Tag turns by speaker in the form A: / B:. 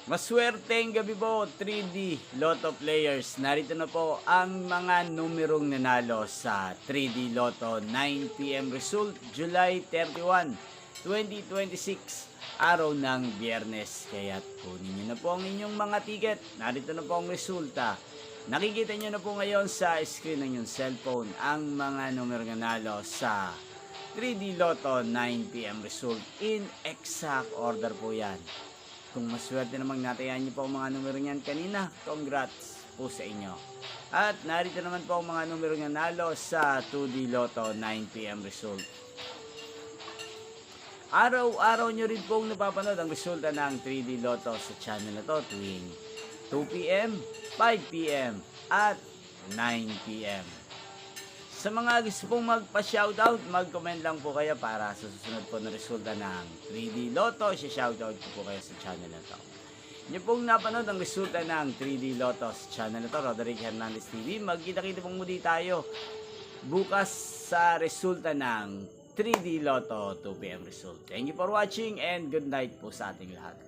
A: Maswerteng gabi po, 3D Lotto players. Narito na po ang mga numerong nanalo sa 3D Lotto 9 PM result, July 31, 2026, araw ng Biyernes. Kaya kunin nyo na po ang inyong mga ticket. Narito na po ang resulta. Nakikita nyo na po ngayon sa screen ng inyong cellphone ang mga numerong nanalo sa 3D Lotto 9 PM result. In exact order po yan. Kung maswerte namang natayan niyo po ang mga numero niyan kanina, congrats po sa inyo. At narito naman po ang mga numero nga nalo sa 2D Lotto 9 PM result. Araw-araw nyo rin pong napapanood ang resulta ng 3D Lotto sa channel na to tuwing 2 PM, 5 PM at 9 PM. Sa mga gusto pong magpa-shoutout, mag-comment lang po kayo para sa susunod po na resulta ng 3D Lotto. Si-shoutout ko po kayo sa channel na to. Inyo pong napanood ang resulta ng 3D Lotto sa channel na to, Roderick Hernandez TV. Magkita-kita pong muli tayo bukas sa resulta ng 3D Lotto 2 PM result. Thank you for watching and good night po sa ating lahat.